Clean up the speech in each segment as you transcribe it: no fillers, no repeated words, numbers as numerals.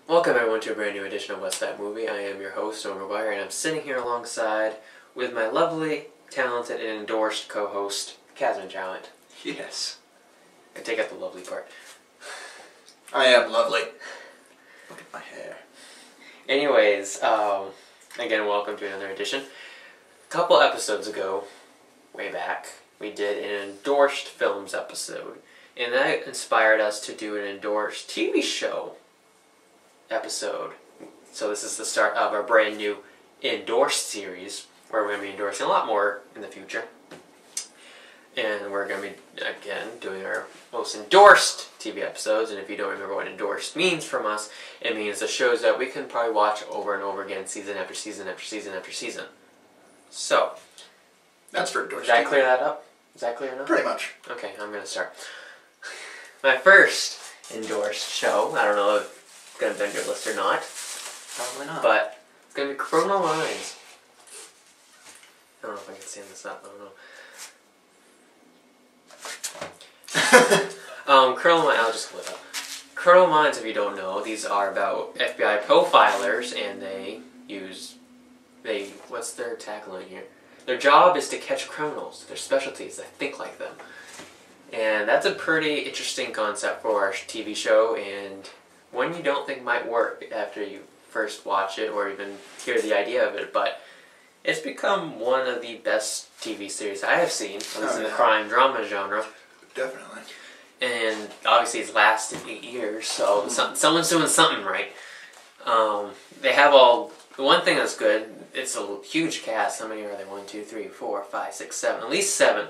Welcome everyone to a brand new edition of What's That Movie. I am your host, Owen McGuire, and I'm sitting here alongside with my lovely, talented, and endorsed co-host, Catherine Talent. Yes. I take out the lovely part. I am lovely. Look at my hair. Anyways, again, welcome to another edition. A couple episodes ago, way back, we did an endorsed films episode, and that inspired us to do an endorsed TV show episode. So this is the start of our brand new Endorsed series, where we're going to be endorsing a lot more in the future. And we're going to be, again, doing our most endorsed TV episodes. And if you don't remember what endorsed means from us, it means the shows that we can probably watch over and over again, season after season after season after season. So, that's for endorsed. Did I clear that up? Is that clear enough? Pretty much. Okay, I'm going to start. My first endorsed show, I don't know if it's going to be on your list or not. Probably not. But it's going to be Criminal Minds. I don't know if I can stand this up. I don't know. Criminal Minds, I'll just pull it up. Criminal Minds, if you don't know, these are about FBI profilers, and what's their tagline here? Their job is to catch criminals. Their specialty is to think like them. And that's a pretty interesting concept for our TV show, and one you don't think might work after you first watch it or even hear the idea of it, but it's become one of the best TV series I have seen, at least in the crime drama genre. Definitely. And obviously it's lasted 8 years, so someone's doing something right. They have the one thing that's good, it's a huge cast. How many are there? 1, 2, 3, 4, 5, 6, 7. At least 7,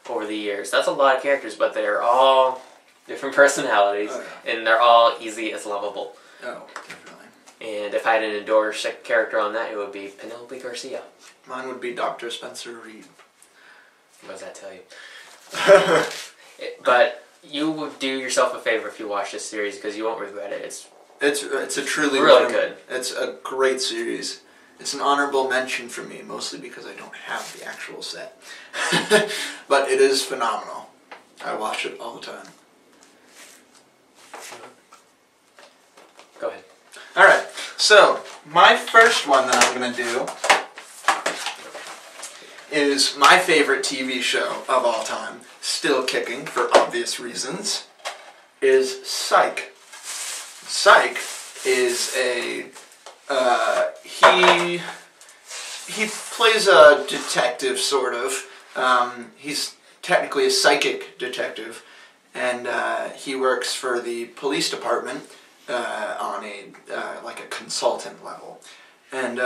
over the years. That's a lot of characters, but they're all different personalities, and they're all easy as lovable. Oh, definitely. And if I had an endorsed character on that, it would be Penelope Garcia. Mine would be Dr. Spencer Reed. What does that tell you? But you would do yourself a favor if you watch this series, because you won't regret it. It's a truly really good. It's a great series. It's an honorable mention for me, mostly because I don't have the actual set. But it is phenomenal. I watch it all the time. Go ahead. Alright, so my first one that I'm going to do is my favorite TV show of all time, still kicking for obvious reasons, is Psych. Psych is he plays a detective, sort of. He's technically a psychic detective, and he works for the police department on like a consultant level. And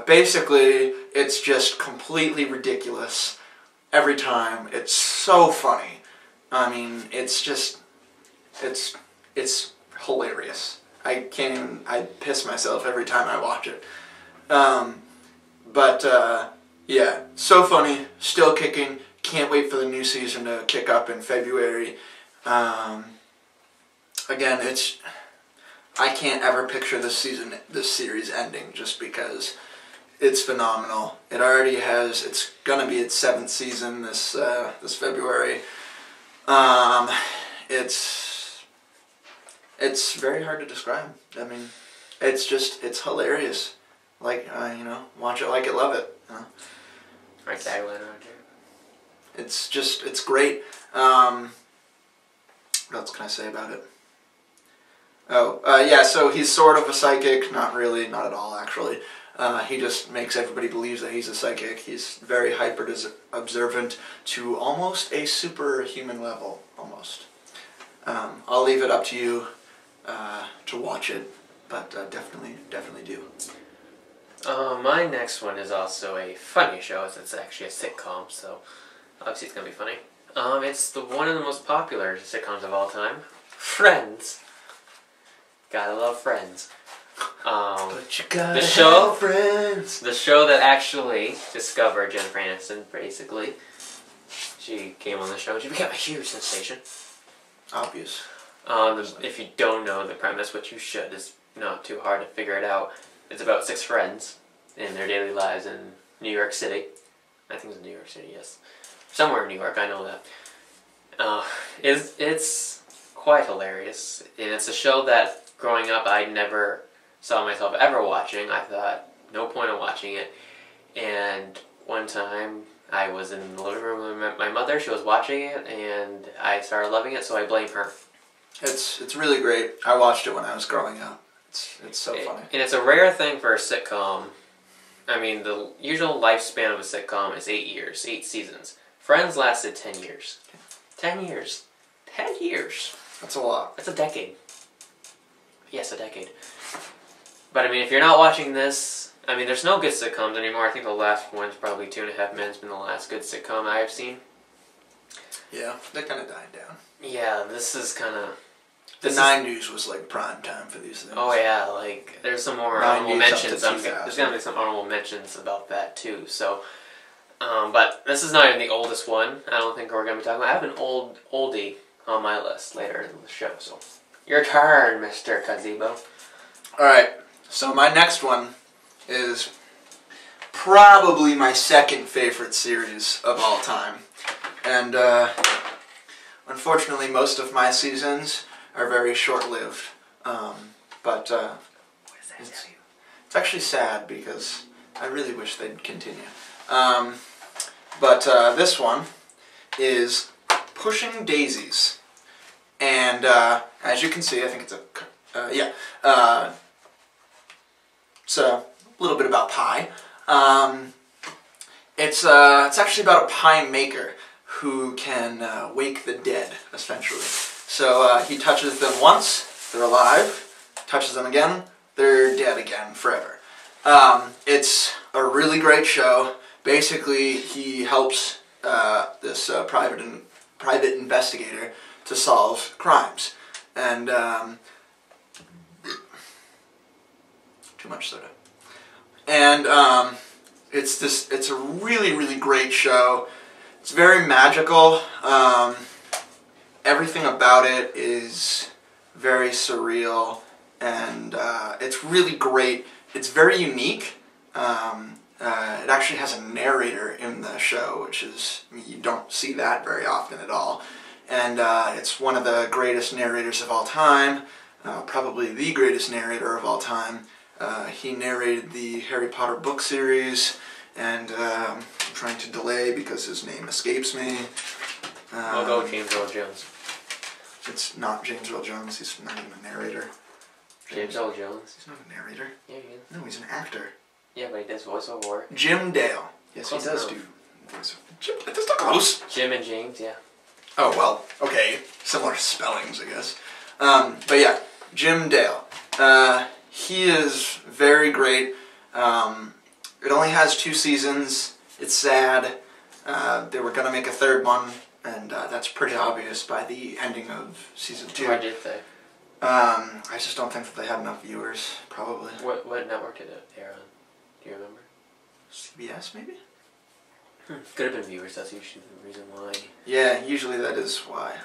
basically, it's just completely ridiculous every time. It's so funny. I mean, it's hilarious. I piss myself every time I watch it. Yeah, so funny, still kicking. Can't wait for the new season to kick up in February. Again, I can't ever picture this series ending, just because it's phenomenal. It already has. It's gonna be its 7th season this February. It's very hard to describe. I mean, it's hilarious. Like, watch it like it, love it. Right tagline around here. It's great. What else can I say about it? Yeah, so he's sort of a psychic. Not really, not at all, actually. He just makes everybody believe that he's a psychic. He's very hyper-observant to almost a superhuman level, almost. I'll leave it up to you to watch it, but definitely do. My next one is also a funny show. It's actually a sitcom, so obviously it's going to be funny. It's one of the most popular sitcoms of all time, Friends. Gotta love Friends. But you gotta have friends. The show that actually discovered Jennifer Aniston, basically. She came on the show and she became a huge sensation. Obvious. If you don't know the premise, which you should, it's not too hard to figure it out. It's about 6 friends in their daily lives in New York City. I think it's New York City, yes. Somewhere in New York, I know that. It's quite hilarious, and it's a show that growing up, I never saw myself ever watching. I thought, no point in watching it. And one time, I was in the living room with my mother. She was watching it, and I started loving it, so I blame her. It's really great. I watched it when I was growing up. It's so funny. And it's a rare thing for a sitcom. I mean, the usual lifespan of a sitcom is 8 years, 8 seasons. Friends lasted 10 years. 10 years. 10 years. That's a lot. That's a decade. Yes, a decade. But I mean, if you're not watching this, I mean, there's no good sitcoms anymore. I think the last one's probably 2.5 Men's been the last good sitcom I've seen. Yeah, that kind of died down. Yeah, this is kind of... The 90s was like prime time for these things. Oh yeah, like there's some more honorable mentions. There's gonna be some honorable mentions about that too. So, but this is not even the oldest one. I don't think we're gonna be talking about. I have an oldie on my list later in the show. So, your turn, Mr. Gazebo. All right. So my next one is probably my second favorite series of all time, and unfortunately, most of my seasons are very short-lived, but it's actually sad because I really wish they'd continue. But this one is Pushing Daisies, and as you can see, I think it's it's a little bit about pie. It's actually about a pie maker who can wake the dead, essentially. So he touches them once, they're alive, touches them again, they're dead again forever. It's a really great show. Basically, he helps this private investigator to solve crimes. And too much soda. And it's a really, really great show. It's very magical. Everything about it is very surreal, and it's really great. It's very unique. It actually has a narrator in the show, which is, you don't see that very often at all. And it's one of the greatest narrators of all time, probably the greatest narrator of all time. He narrated the Harry Potter book series, and I'm trying to delay because his name escapes me. I'll go with James Earl Jones. It's not James Earl Jones. He's not even a narrator. James Earl Jones? He's not a narrator. Yeah, he is. No, he's an actor. Yeah, but he does voiceover work. Jim Dale. Yes, he does do voiceover. Jim, that's not close. Jim and James, yeah. Oh, well, okay. Similar spellings, I guess. But yeah, Jim Dale. He is very great. It only has 2 seasons. It's sad. They were going to make a 3rd one, and that's pretty obvious by the ending of season 2. Why did they? I just don't think that they had enough viewers, probably. What network did it air on? Do you remember? CBS, maybe? Could have been viewers, that's usually the reason why. Yeah, usually that is why.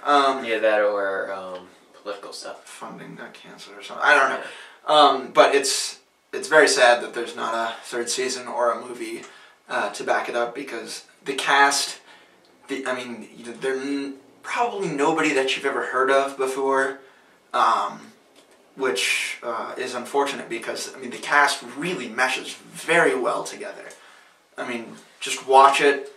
Yeah, that or political stuff. Funding got canceled or something. I don't know. Yeah. But it's very sad that there's not a 3rd season or a movie to back it up, because the cast, they're probably nobody that you've ever heard of before, which is unfortunate because, the cast really meshes very well together. Just watch it.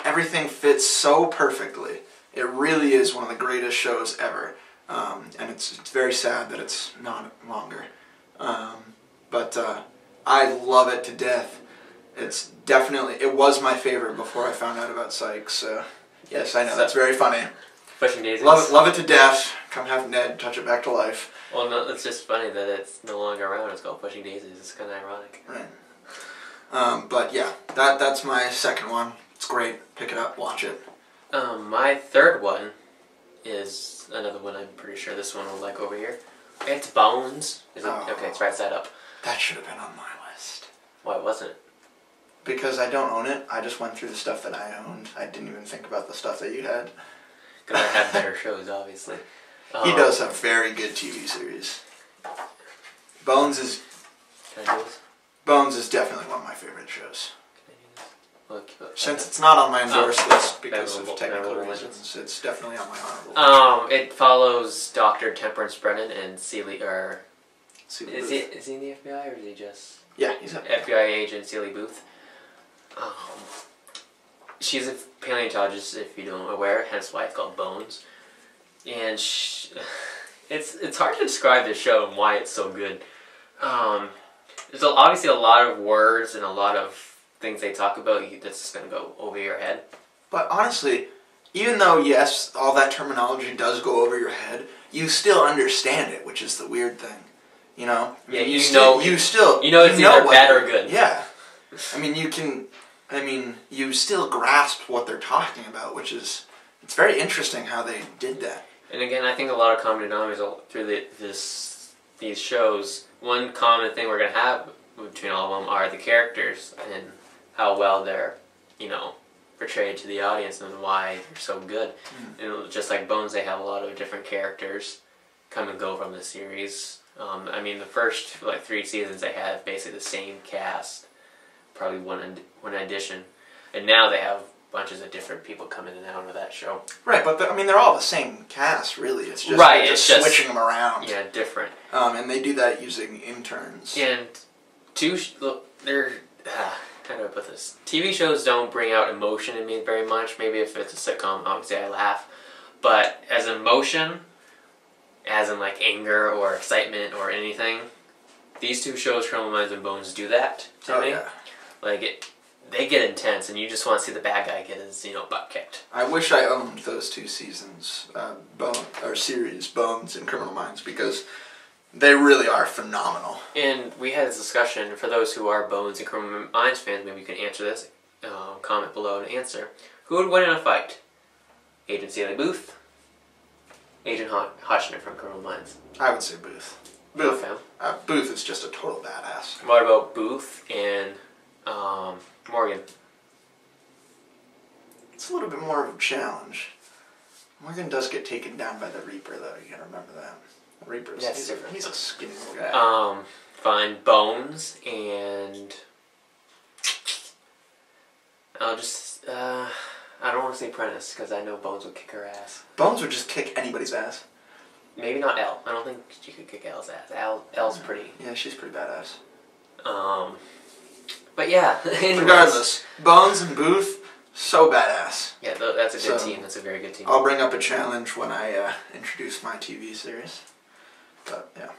Everything fits so perfectly. It really is one of the greatest shows ever. And it's very sad that it's not longer. But I love it to death. It was my favorite before I found out about Psych, so yes, I know, that's very funny. Pushing Daisies. Love it to death. Come have Ned touch it back to life. Well, no, it's just funny that it's no longer around. It's called Pushing Daisies. It's kind of ironic. Right. But yeah, that's my second one. It's great. Pick it up, watch it. My 3rd one is another one I'm pretty sure this one will like over here. It's Bones. Is it? Okay, it's right side up. That should have been on my list. Why wasn't it? Because I don't own it. I just went through the stuff that I owned. I didn't even think about the stuff that you had. Because I have better shows, obviously. He does have very good TV series. Bones is... Can I do this? Bones is definitely one of my favorite shows. Can I do this? Look, since it's not on my endorsed list because of technical reasons, it's definitely on my honorable. It follows Dr. Temperance Brennan and Seeley Is Booth. he in the FBI or is he just Yeah, he's a FBI agent Seeley Booth? She's a paleontologist, if you don't aware, hence why it's called Bones. And it's hard to describe this show and why it's so good. There's obviously a lot of words and a lot of things they talk about that's just going to go over your head. But honestly, even though, yes, all that terminology does go over your head, you still understand it, which is the weird thing. You know? Yeah, you it's know either bad or good. Yeah. I mean, you still grasp what they're talking about, which is, it's very interesting how they did that. And again, I think a lot of common denominators through these shows, one common thing we're going to have between all of them are the characters and how well they're, portrayed to the audience and why they're so good. And just like Bones, they have a lot of different characters come and go from the series. The first 3 seasons they had basically the same cast, probably one addition, and now they have bunches of different people coming in and out of that show. Right, but they're all the same cast, really. It's just it's just switching them around. Yeah, different. And they do that using interns. And how do I put this? TV shows don't bring out emotion in me very much. Maybe if it's a sitcom, obviously I laugh. But as emotion, as in anger or excitement or anything, these 2 shows, Criminal Minds and Bones, do that to me. Yeah. They get intense, and you just want to see the bad guy get his, butt kicked. I wish I owned those 2 seasons, series, Bones and Criminal Minds, because they really are phenomenal. And we had this discussion, for those who are Bones and Criminal Minds fans, maybe you can answer this, comment below and answer. Who would win in a fight? Agent Seeley Booth? Agent Hotchner from Criminal Minds? I would say Booth. Booth. Booth is just a total badass. What about Booth and Morgan? It's a little bit more of a challenge. Morgan does get taken down by the Reaper, though. You gotta remember that. The Reaper's he's a skinny little guy. Fine. Bones and I'll just I don't want to say Prentice because I know Bones would kick her ass. Bones would just kick anybody's ass. Maybe not Elle. I don't think she could kick Elle's ass. Elle's pretty. Yeah, she's pretty badass. But yeah. Anyways. Regardless, Bones and Booth, so badass. Yeah, that's a good team. That's a very good team. I'll bring up a challenge when I introduce my TV series. But yeah,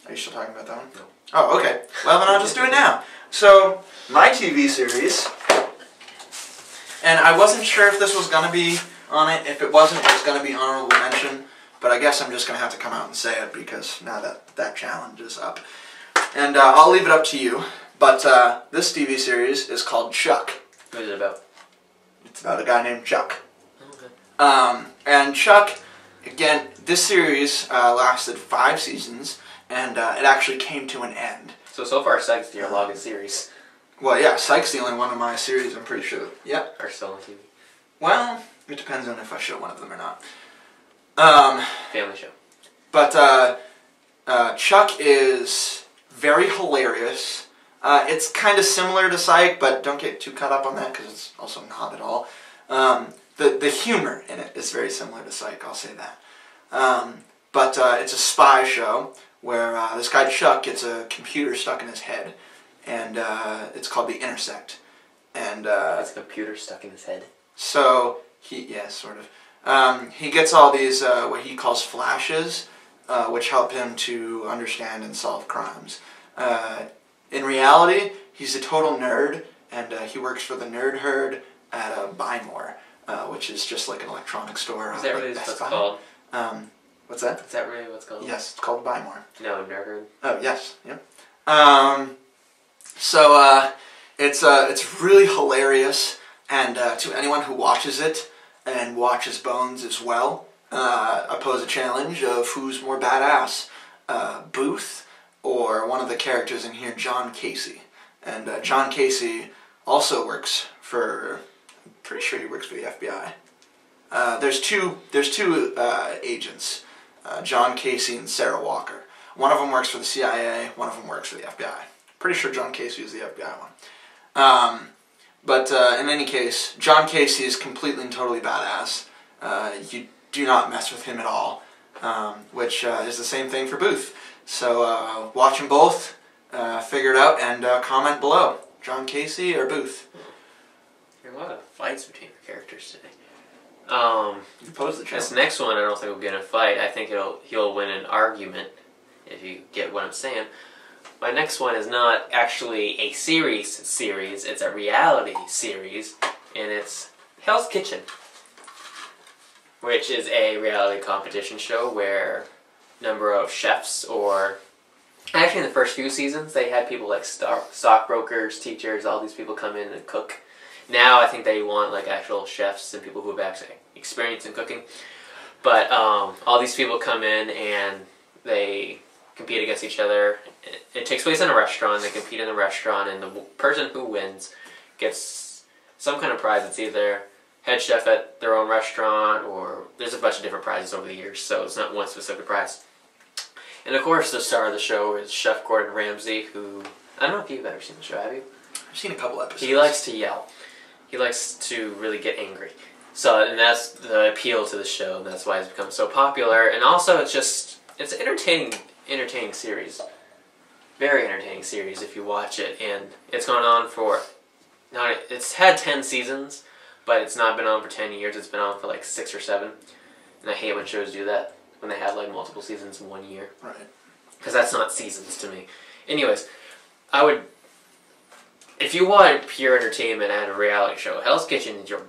are you still talking about that one? No. Oh, okay. Well, then I'll just do it now. So my TV series, and I wasn't sure if this was gonna be on it. If it wasn't, it was gonna be honorable mention. But I guess I'm just gonna have to come out and say it because now that challenge is up. And I'll leave it up to you. But this TV series is called Chuck. What is it about? It's about a guy named Chuck. Okay. And Chuck, again, this series lasted 5 seasons, and it actually came to an end. So far, Psych's your longest series. Well, yeah, Psych's the only one of my series, I'm pretty sure. Yep. Are still on TV. Well, it depends on if I show one of them or not. Family show. But Chuck is very hilarious. It's kind of similar to Psych, but don't get too caught up on that because it's also not at all. The humor in it is very similar to Psych, I'll say that. But it's a spy show where this guy Chuck gets a computer stuck in his head, and it's called The Intersect. And it's a computer stuck in his head. So sort of. He gets all these what he calls flashes, which help him to understand and solve crimes. In reality, he's a total nerd, and he works for the Nerd Herd at Buy More, which is just like an electronics store. Is that really what it's called? What's that? Is that really what it's called? Yes, it's called Buy More. No, Nerd Herd. Oh, yes, yep. So it's really hilarious, and to anyone who watches it, and watches Bones as well, I pose a challenge of who's more badass, Booth or one of the characters in here, John Casey. And John Casey also works for, I'm pretty sure he works for the FBI. There's two agents, John Casey and Sarah Walker. One of them works for the CIA, one of them works for the FBI. Pretty sure John Casey is the FBI one. But in any case, John Casey is completely and totally badass. You do not mess with him at all, which is the same thing for Booth. So watch them both, figure it out, and comment below. John Casey or Booth? There are a lot of fights between the characters today. You pose the challenge. This next one, I don't think will get in a fight. I think he'll win an argument, if you get what I'm saying. My next one is not actually a series. It's a reality series, and it's Hell's Kitchen, which is a reality competition show where number of chefs, or actually in the first few seasons they had people like stockbrokers, teachers, all these people come in and cook. Now I think they want like actual chefs and people who have actually experience in cooking. But all these people come in and they compete against each other. It takes place in a restaurant. They compete in the restaurant, and the person who wins gets some kind of prize. It's either head chef at their own restaurant, or there's a bunch of different prizes over the years, so it's not one specific prize. And of course, the star of the show is Chef Gordon Ramsay, who, I don't know if you've ever seen the show, have you? I've seen a couple episodes. He likes to yell. He likes to really get angry. So, and that's the appeal to the show, and that's why it's become so popular. And also, it's an entertaining series. Very entertaining series if you watch it. And it's gone on for, it's had 10 seasons, but it's not been on for 10 years. It's been on for like 6 or 7. And I hate when shows do that, when they have like multiple seasons in 1 year. Right. Because that's not seasons to me. Anyways, if you want pure entertainment and a reality show, Hell's Kitchen is your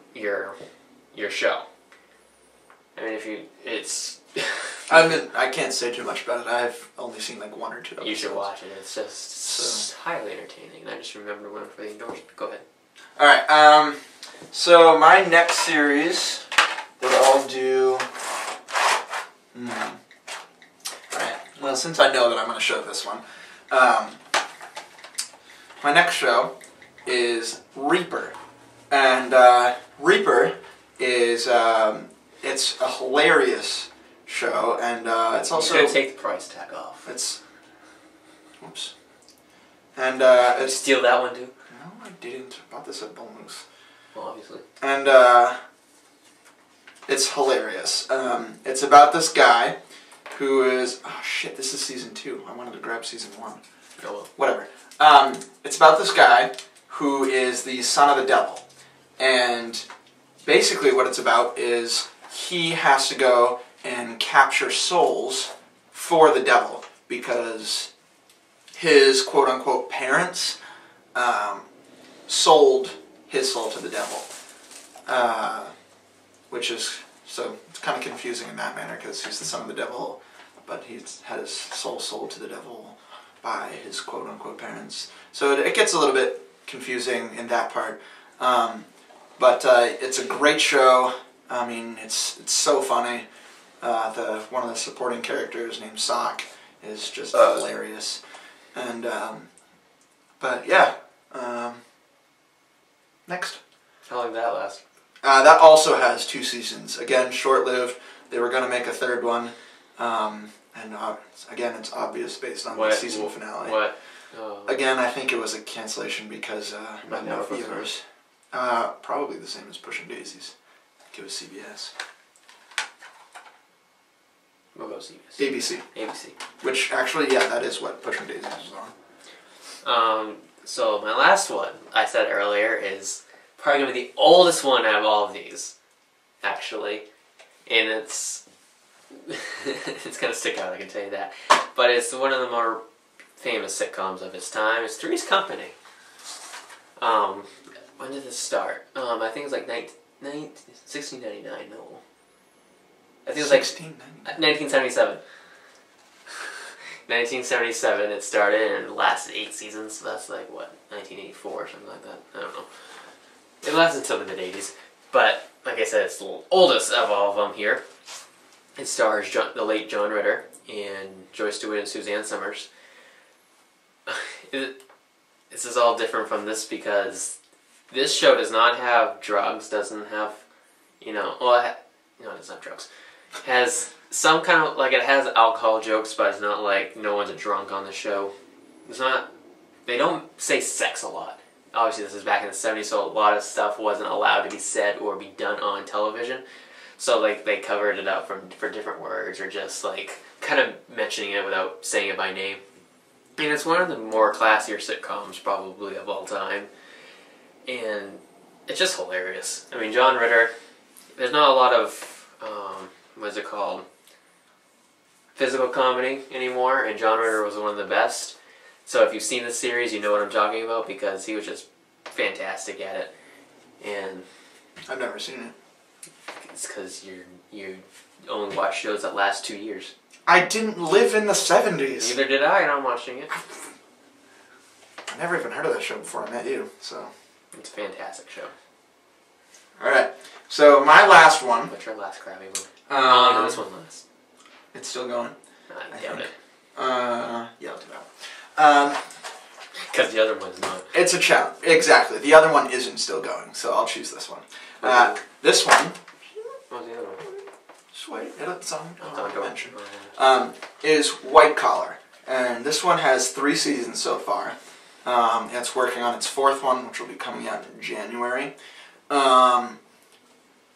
show. I mean, I can't say too much about it. I've only seen like 1 or 2 episodes. You should watch it. It's just highly entertaining. I just remember one for the Endorsed. Go ahead. Alright, so my next series that I'll do... Alright, well, since I know that I'm going to show this one, my next show is Reaper. And Reaper is, it's a hilarious show, and it's also... You're going to take the price tag off. Whoops. And Did you steal that one too? No, I didn't. I bought this at Bull Moose. Well, obviously. And it's hilarious. It's about this guy who is... Oh shit, this is season 2. I wanted to grab season 1. Oh well. Whatever. It's about this guy who is the son of the devil. And basically what it's about is he has to go and capture souls for the devil because his quote-unquote parents sold his soul to the devil. Which is, so it's kind of confusing in that manner because he's the son of the devil, but he's had his soul sold to the devil by his quote-unquote parents. So it gets a little bit confusing in that part. But it's a great show. I mean, it's so funny. One of the supporting characters named Sock is just hilarious. And but yeah. Next. How long did that last? That also has 2 seasons. Again, short-lived. They were going to make a 3rd one. And again, it's obvious based on the season finale. What? Again, I think it was a cancellation because What no network was viewers. Probably the same as Pushing Daisies. I think it was CBS. What about CBS? ABC. ABC. Which actually, yeah, that is what Pushing Daisies is on. So my last one, I said earlier, is probably going to be the oldest one out of all of these, actually. And it's going to stick out, I can tell you that. But it's one of the more famous sitcoms of its time. It's Three's Company. When did this start? I think it was like 1699, no. I think it was like 1977. 1977 it started and it lasted 8 seasons, so that's like, what, 1984 or something like that? I don't know. It lasted until the mid-80s, but like I said, it's the oldest of all of them here. It stars the late John Ritter and Joyce DeWitt and Suzanne Summers. This is all different from this because this show does not have drugs, doesn't have, no, it doesn't have drugs. It has some kind of, like, it has alcohol jokes, but it's not like no one's a drunk on the show. They don't say sex a lot. Obviously, this is back in the 70s, so a lot of stuff wasn't allowed to be said or be done on television. So, like, they covered it up for different words, or just, like, kind of mentioning it without saying it by name. And it's one of the more classier sitcoms probably of all time. And it's just hilarious. I mean, John Ritter, there's not a lot of, what's it called, physical comedy anymore, and John Ritter was one of the best. So if you've seen the series, you know what I'm talking about, because he was just fantastic at it. And I've never seen it. it's because you only watch shows that last 2 years. I didn't live in the 70s. Neither did I, and I'm watching it. I never even heard of that show before I met you, so. It's a fantastic show. Alright, so my last one. What's your last crappy one? I'll do this one last. It's still going? I doubt it. Yeah, I'll do that. Because the other one's not. It's a challenge. Exactly. The other one isn't still going, so I'll choose this one. This one. What was the other one? Just wait. It's on. Don't mention. Is White Collar, and this one has 3 seasons so far. It's working on its 4th one, which will be coming out in January.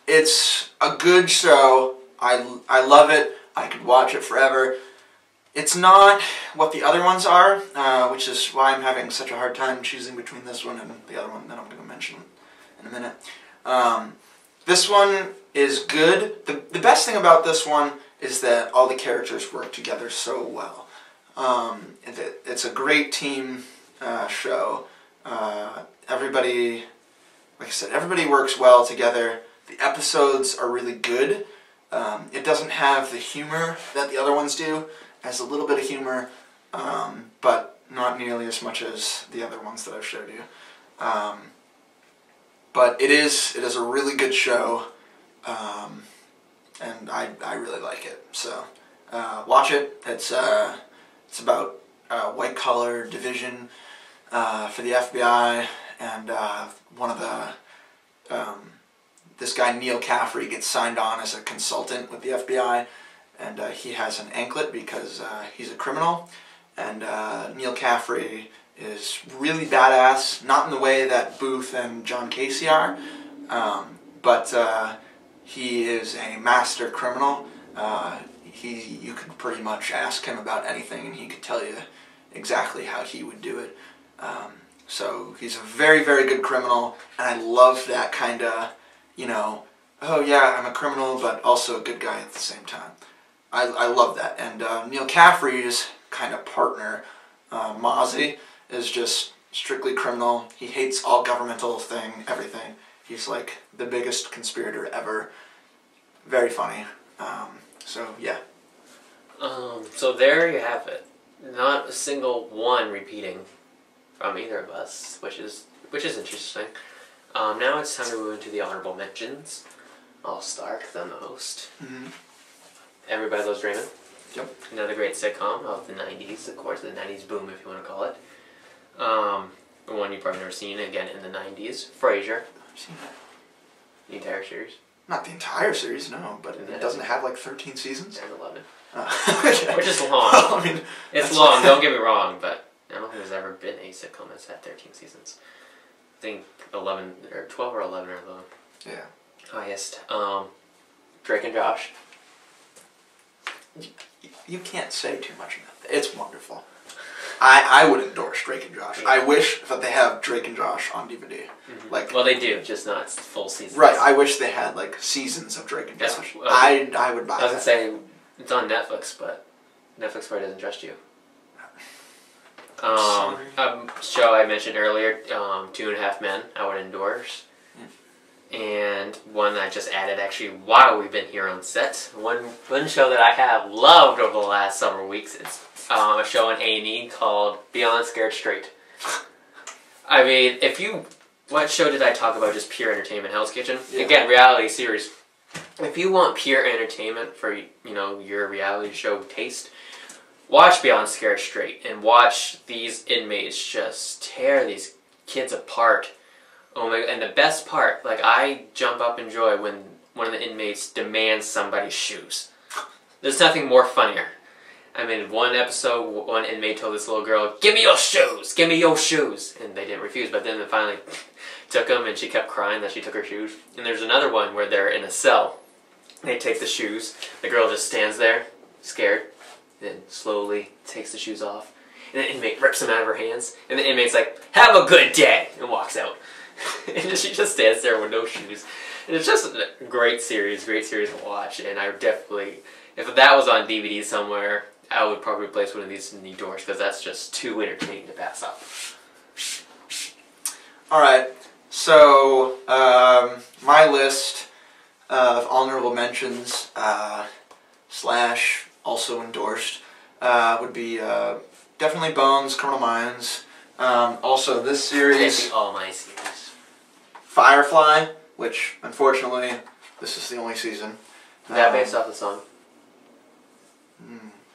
It's a good show. I love it. I could watch it forever. It's not what the other ones are, which is why I'm having such a hard time choosing between this one and the other one that I'm going to mention in a minute. This one is good. The best thing about this one is that all the characters work together so well. It's a great team show. Everybody, like I said, everybody works well together. The episodes are really good. It doesn't have the humor that the other ones do. It has a little bit of humor, but not nearly as much as the other ones that I've showed you. But it is a really good show, and I really like it. So watch it. It's about white collar division for the FBI, and one of the this guy Neil Caffrey gets signed on as a consultant with the FBI, and he has an anklet because he's a criminal, and Neil Caffrey is really badass, not in the way that Booth and John Casey are, but he is a master criminal. You could pretty much ask him about anything and he could tell you exactly how he would do it. So he's a very, very good criminal, and I love that kind of, you know, oh yeah, I'm a criminal, but also a good guy at the same time. I love that. And Neil Caffrey's kind of partner, Mozzie, is just strictly criminal. He hates all governmental everything. He's like the biggest conspirator ever. Very funny. So yeah. So there you have it. Not a single one repeating from either of us, which is interesting. Now it's time to move into the honorable mentions. I'll start, because I'm the host. Mm-hmm. Everybody Loves Raymond. Yep. Another great sitcom of the 90s, of course, the 90s boom, if you want to call it. The one you've probably never seen, again, in the 90s. Frasier. I've seen that. The entire series. Not the entire series, no, but it doesn't have like 13 seasons? And 11. Okay. Which is long. Well, I mean, it's long, don't get me wrong, but I don't think there's ever been a sitcom that's had 13 seasons. I think 11, or 12 or 11 are the yeah. highest. Drake and Josh. You can't say too much about that. It's wonderful. I would endorse Drake and Josh. Yeah. I wish that they have Drake and Josh on DVD. Mm-hmm. Like, well, they do, just not full seasons. Right. I wish they had like seasons of Drake and Josh. I would buy. I was gonna say it's on Netflix, but Netflix probably doesn't trust you. Show I mentioned earlier, 2.5 Men, I would endorse. And one I just added actually while we've been here on set. One show that I have loved over the last several weeks. It's a show on A&E called Beyond Scared Straight. I mean, what show did I talk about? Just pure entertainment, Hell's Kitchen. Yeah. Again, reality series. If you want pure entertainment for your reality show taste, watch Beyond Scared Straight and watch these inmates just tear these kids apart. Oh my! And the best part, like, I jump up in joy when one of the inmates demands somebody's shoes. There's nothing more funnier. I mean, one episode, one inmate told this little girl, "Give me your shoes! Give me your shoes!" And they didn't refuse, but then they finally took them, and she kept crying that she took her shoes. And there's another one where they're in a cell. They take the shoes. The girl just stands there, scared. then slowly takes the shoes off. And the inmate rips them out of her hands. And the inmate's like, "Have a good day," and walks out. And she just stands there with no shoes. And it's just a great series to watch. And I definitely, if that was on DVD somewhere, I would probably place one of these in Endorsed, because that's just too entertaining to pass up. Alright, so my list of honorable mentions / also endorsed would be definitely Bones, Criminal Minds. Also this series, Basically all my series. Firefly, which unfortunately this is the only season. Is that based off the song?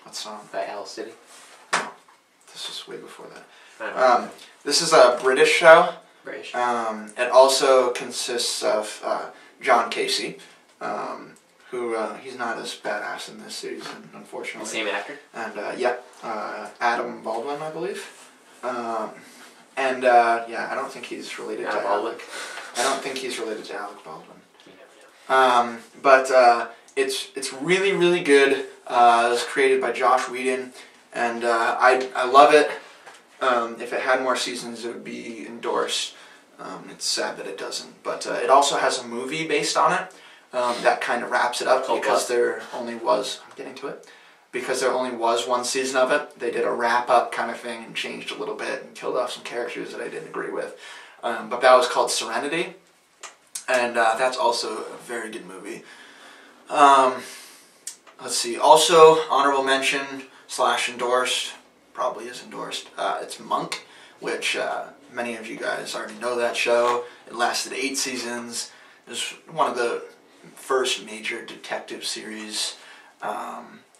What song? By Owl City? No, this is way before that. This is a British show. British. It also consists of John Casey, who he's not as badass in this season, unfortunately. The same actor? And Adam Baldwin, I believe. Yeah, I don't think he's related to Baldwin. I don't think he's related to Alec Baldwin. But it's really, really good. It was created by Josh Whedon, and I love it. If it had more seasons, it would be Endorsed. It's sad that it doesn't, but it also has a movie based on it that kind of wraps it up, because there only was, I'm getting to it, because there only was one season of it. They did a wrap-up kind of thing and changed a little bit and killed off some characters that I didn't agree with. But that was called Serenity, and that's also a very good movie. Let's see, also honorable mention / endorsed, probably is endorsed, it's Monk, which many of you guys already know that show. It lasted 8 seasons. It was one of the first major detective series.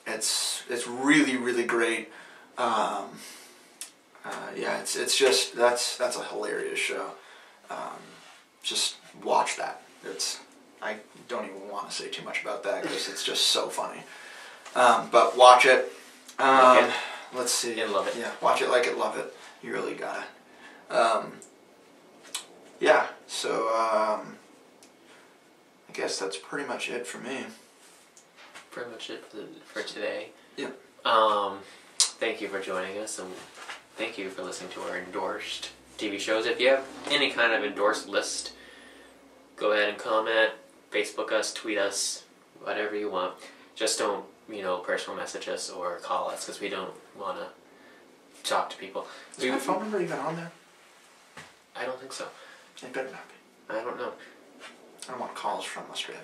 It's really, really great. Yeah, it's just, that's a hilarious show. Just watch that. I don't even want to say too much about that, because it's just so funny. But watch it. Let's see. And love it. Yeah, watch it like it, love it. You really gotta. Yeah, so I guess that's pretty much it for me. Pretty much it for today. Yeah. Thank you for joining us, and thank you for listening to our endorsed TV shows. If you have any kind of endorsed list, go ahead and comment, Facebook us, tweet us, whatever you want. Just don't, personal message us or call us, because we don't want to talk to people. Is my phone number even on there? I don't think so. It better not be. I don't know. I don't want calls from Australia.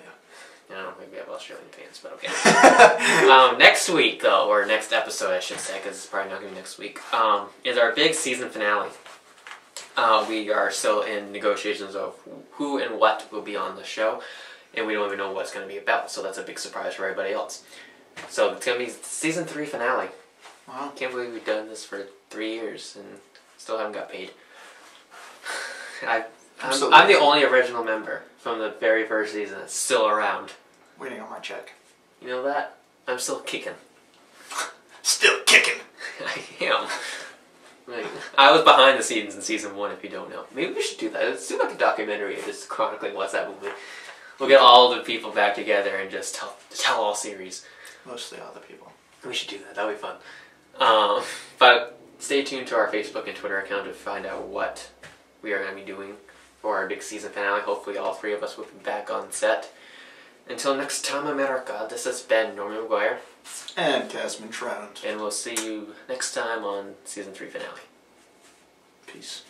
I don't think we have Australian fans, but okay. Next week, though, or next episode, I should say, because it's probably not going to be next week, is our big season finale. We are still in negotiations of who and what will be on the show, and we don't even know what it's going to be about, so that's a big surprise for everybody else. So it's going to be season 3 finale. Wow. Can't believe we've done this for 3 years and still haven't got paid. I'm the only original member from the very first season that's still around. Waiting on my check. You know that? I'm still kicking. Still kicking! I am. I was behind the scenes in season 1, if you don't know. Maybe we should do that. Let's do like a documentary just chronicling what's that movie. We'll get all the people back together and just tell all series. Mostly all the people. We should do that. That'll be fun. But stay tuned to our Facebook and Twitter account to find out what we are going to be doing for our big season finale. Hopefully all 3 of us will be back on set. Until next time, I'm Erica. This has been Norman McGuire. And Tasman Trout. And we'll see you next time on season 3 finale. Peace.